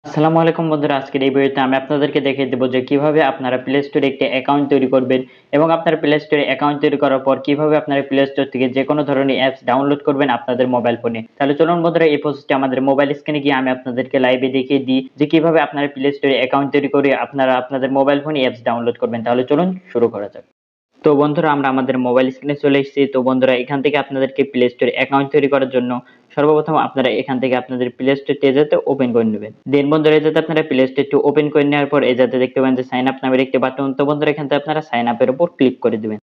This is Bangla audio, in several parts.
আসসালামু আলাইকুম বন্ধুরা, আজকের এই ভিডিওতে আমি আপনাদেরকে দেখিয়ে দেব যে কিভাবে আপনারা প্লে স্টোরে একটি অ্যাকাউন্ট তৈরি করবেন এবং আপনার প্লে স্টোরে অ্যাকাউন্ট তৈরি করার পর কিভাবে আপনারা প্লে স্টোর থেকে যে কোনো ধরনের অ্যাপস ডাউনলোড করবেন আপনাদের মোবাইল ফোনে। তাহলে চলুন বন্ধুরা, এই প্রসেসটি আমাদের মোবাইল স্ক্রিনে গিয়ে আমি আপনাদেরকে লাইভে দেখিয়ে দিই যে কিভাবে আপনারা প্লে স্টোরে অ্যাকাউন্ট তৈরি করে আপনারা আপনাদের মোবাইল ফোনে অ্যাপস ডাউনলোড করবেন। তাহলে চলুন শুরু করা যাক। তো বন্ধুরা, আমরা আমাদের মোবাইল স্ক্রিনে চলে এসেছি। তো বন্ধুরা, এখান থেকে আপনাদেরকে প্লে স্টোরে অ্যাকাউন্ট তৈরি করার জন্য সর্বপ্রথম আপনারা এখান থেকে আপনাদের প্লে স্টোরটি যাতে ওপেন করে নেবেন। দেন বন্ধুরা, যাতে আপনারা প্লে স্টোরটি ওপেন করে নেওয়ার পর এই যাতে দেখতে পাবেন যে সাইন আপ নামের একটি বাটন। তো বন্ধুরা, এখান থেকে আপনারা সাইন আপের উপর ক্লিক করে দিবেন।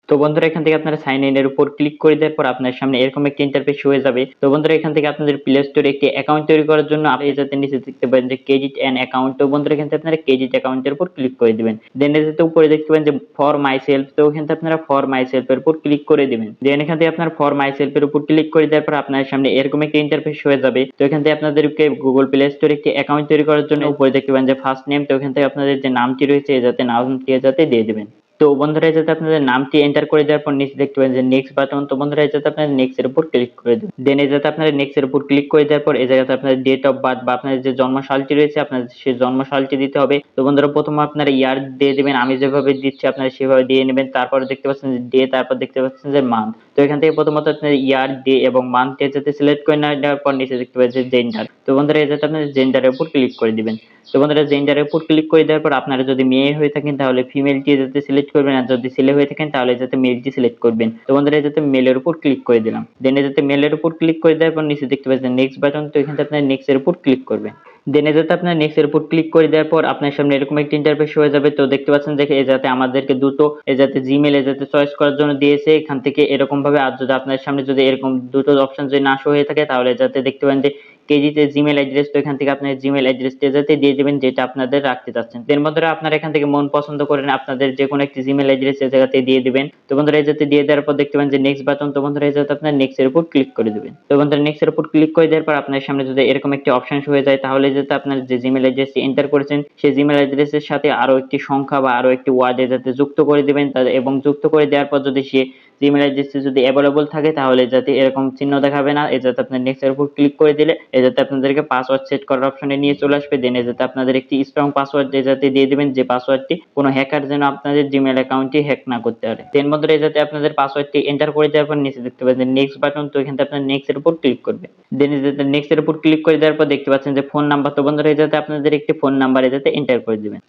তো বন্ধুরা, এখান থেকে আপনারা সাইন ইন এর উপর ক্লিক করে দেওয়ার পর আপনার সামনে এরকম একটি ইন্টারফেস হয়ে যাবে। তো বন্ধুরা, এখান থেকে আপনাদের প্লে স্টোরে একটি অ্যাকাউন্ট তৈরি করার জন্য আপনি যাতে নিচে দেখতে পাবেন যে ক্রেডিট অ্যান্ড অ্যাকাউন্ট। তো বন্ধুরা, এখান থেকে আপনারা ক্রেডিট অ্যাকাউন্টের উপর ক্লিক করে দিবেন। দেন যাতে উপরে দেখতে পাবেন যে ফর মাই সেলফ। তো এখান থেকে আপনারা ফর মাই সেলফ এর উপর ক্লিক করে দিবেন। দেন এখান থেকে আপনারা ফর মাই সেলফ এর উপর ক্লিক করে দেওয়ার পর আপনার সামনে এরকম একটি ইন্টারফেস হয়ে যাবে। তো এখান থেকে আপনাদেরকে গুগল প্লে স্টোরে একটি অ্যাকাউন্ট তৈরি করার জন্য উপরে দেখতে পাবেন যে ফার্স্ট নেম। তো এখান থেকে আপনাদের যে নামটি রয়েছে যাতে নামটি যাতে দিয়ে দিবেন। তো বন্ধুরা, যাতে আপনাদের নামটি এন্টার করে দেওয়ার পর নিচে দেখতে পাবেন যে নেক্সট বাটন। তো বন্ধুরা, যাতে আপনারা নেক্সট এর উপর ক্লিক করে দেবেন। দেন যাতে আপনারা নেক্সট এর উপর ক্লিক করে দেওয়ার পর এই জায়গাতে আপনাদের ডেট অফ বার্থ বা আপনাদের যে জন্ম সালটি রয়েছে আপনাদের সেই জন্ম সালটি দিতে হবে। তো বন্ধুরা, প্রথমে আপনারা ইয়ার দিয়ে দিবেন, আমি যেভাবে দিচ্ছি আপনারা সেভাবে দিয়ে নেবেন। তারপরে দেখতে পাচ্ছেন যে ডে, তারপর দেখতে পাচ্ছেন যে মান্থ। তো এখান থেকে প্রথমত আপনাদের ইয়ার, ডে এবং মান্থ যাতে সিলেক্ট করে নেওয়ার পর নিচে দেখতে পাচ্ছেন জেন্ডার। তো বন্ধুরা, যাতে আপনাদের জেন্ডারের উপর ক্লিক করে দিবেন। তো বন্ধুরা, জেন্ডারের উপর ক্লিক করে দেওয়ার পর আপনারা যদি মেয়ে হয়ে থাকেন তাহলে ফিমেলটি যাতে সিলেক্ট করবেন, আর যদি ছেলে হয়ে থাকেন তাহলে যাতে মেলটি সিলেক্ট করবেন। তো বন্ধুরা, যাতে মেলের উপর ক্লিক করে দিলাম। দেন যাতে মেলের উপর ক্লিক করে দেওয়ার পর নিচে দেখতে পাচ্ছেন নেক্সট বাটন। তো এখান থেকে আপনারা নেক্সট এর উপর ক্লিক করবেন। দেন যাতে আপনার নেক্সট এর উপর ক্লিক করে দেওয়ার পর আপনার সামনে এরকম একটি ইন্টারফেস হয়ে যাবে। তো দেখতে পাচ্ছেন যে এ যাতে আমাদেরকে দুটো এ যাতে জিমেল এ যাতে চয়েস করার জন্য দিয়েছে এখান থেকে এরকম ভাবে। আর যদি আপনার সামনে যদি এরকম দুটো অপশন যদি না শো হয়ে থাকে তাহলে যাতে দেখতে পান যে কেজিতে জিমেল অ্যাড্রেস। তো এখান থেকে আপনার জিমেল অ্যাড্রেসটা যাতে দিয়ে দিবেন যেটা আপনাদের রাখতে চাচ্ছেন। দেন বন্ধুরা, আপনারা এখান থেকে মন পছন্দ করেন আপনাদের যে কোনো একটি জিমেল অ্যাড্রেস এই জায়গাতে দিয়ে দিবেন। তো বন্ধুরা, এই যাতে দিয়ে দেওয়ার পর দেখতে পান যে নেক্সট বাটন। তো বন্ধুরা, এই যাতে আপনার নেক্সট এর উপর ক্লিক করে দিবেন। তো বন্ধুরা, নেক্সট এর উপর ক্লিক করে দেওয়ার পর আপনার সামনে যদি এরকম একটি অপশন হয়ে যায় তাহলে যাতে আপনার যে জিমেল অ্যাড্রেসটি এন্টার করেছেন সেই জিমেল অ্যাড্রেসের সাথে আরো একটি সংখ্যা বা আরো একটি ওয়ার্ড যাতে যুক্ত করে দিবেন। এবং যুক্ত করে দেওয়ার পর যদি সে জিমেল অ্যাড্রেসটি যদি অ্যাভেলেবল থাকে তাহলে যাতে এরকম চিহ্ন দেখাবে না, যাতে আপনার নেক্সট এর উপর ক্লিক করে দিলে যাতে আপনাদেরকে পাসওয়ার্ড সেট করার অপশনে নিয়ে চলে আসবে। দেন যাতে আপনাদের একটি স্ট্রং পাসওয়ার্ড যাতে দিয়ে দিবেন, যে পাসওয়ার্ডটি কোনো হ্যাকার যেন আপনাদের জিমেল অ্যাকাউন্টটি হ্যাক না করতে পারে। দেন বন্ধুরা, যাতে আপনাদের পাসওয়ার্ডটি এন্টার করে দেওয়ার পর নিচে দেখতে পাচ্ছেন নেক্সট বাটন। তো এখান থেকে আপনার নেক্সট এর উপর ক্লিক করবেন। দেন যাতে নেক্সট এর উপর ক্লিক করে দেওয়ার পর দেখতে পাচ্ছেন যে ফোন নাম্বার। তো বন্ধুরা, যাতে আপনাদের একটি ফোন নাম্বার যাতে এন্টার করে দিবেন।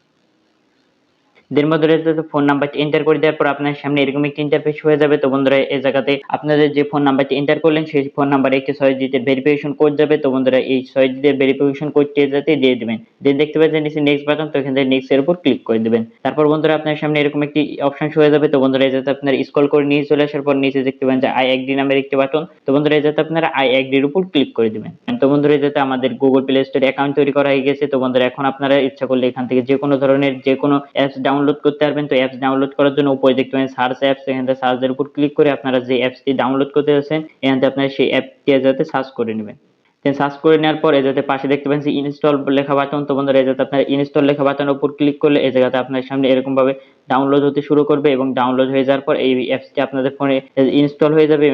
দেন বন্ধুরা, যাতে ফোন নাম্বারটি এন্টার করে দেওয়ার পর আপনার সামনে এরকম একটি ইন্টারফেস হয়ে যাবে। তো বন্ধুরা, এই জায়গাতে আপনাদের যে ফোন নাম্বারটি এন্টার করলেন সেই ফোন নাম্বারে একটি 6 ডিজিটের ভেরিফিকেশন কোড যাবে। তো বন্ধুরা, এই 6 ডিজিটের ভেরিফিকেশন কোডটি যাতে দিয়ে দিবেন। দেন দেখতে পাচ্ছেন নিচে নেক্সট বাটন। তো এখান থেকে নেক্সট এর উপর ক্লিক করে দিবেন। তারপর বন্ধুরা, আপনার সামনে এরকম একটি অপশন হয়ে যাবে। তো বন্ধুরা, যাতে আপনার স্ক্রল করে নিয়ে চলে আসার পর নিচে দেখতে পাবেন যে আই এগ্রি নামের একটি বাটন। তো বন্ধুরা, যাতে আপনারা আই এগ্রির উপর ক্লিক করে দিবেন। তো বন্ধুরা, যাতে আমাদের গুগল প্লে স্টোরে অ্যাকাউন্ট তৈরি করা হয়ে গেছে। তো বন্ধুরা, এখন আপনারা ইচ্ছা করলে এখান থেকে যে কোনো ধরনের যে কোনো অ্যাপস ডাউনলোড করতে পারবেন। তো অ্যাপস ডাউনলোড করার জন্য উপরে দেখতে পাবেন সার্চ অ্যাপস। এখান থেকে সার্চ এর উপর ক্লিক করে আপনারা যে অ্যাপসটি ডাউনলোড করতে যাচ্ছেন এখান থেকে আপনারা সেই অ্যাপটি যাতে সার্চ করে নেবেন। দেন সার্চ করে নেওয়ার পর এই যাতে পাশে দেখতে পাচ্ছেন ইনস্টল লেখা বাটন। তো বন্ধুরা, এই যাতে আপনারা ইনস্টল লেখা বাটনের উপর ক্লিক করলে এই জায়গাতে আপনার সামনে এরকম ভাবে ডাউনলোড হতে শুরু করবে এবং ডাউনলোড হয়ে যাওয়ার পর এই অ্যাপসটি আপনাদের ফোনে ইনস্টল হয়ে যাবে।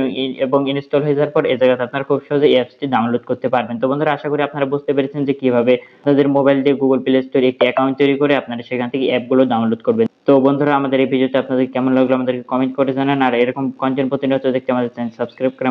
এবং ইনস্টল হয়ে যাওয়ার পর এই জায়গাতে আপনারা খুব সহজে এই অ্যাপসটি ডাউনলোড করতে পারবেন। তো বন্ধুরা, আশা করি আপনারা বুঝতে পেরেছেন যে কিভাবে আপনাদের মোবাইল দিয়ে গুগল প্লে স্টোরে একটি অ্যাকাউন্ট তৈরি করে আপনারা সেখান থেকে অ্যাপগুলো ডাউনলোড করবেন। তো বন্ধুরা, আমাদের এই ভিডিওটা আপনাদের কেমন লাগলো আমাদেরকে কমেন্ট করে জানান। আর এরকম কন্টেন্ট প্রতিনিয়ত দেখতে আমাদের চ্যানেল সাবস্ক্রাইব করে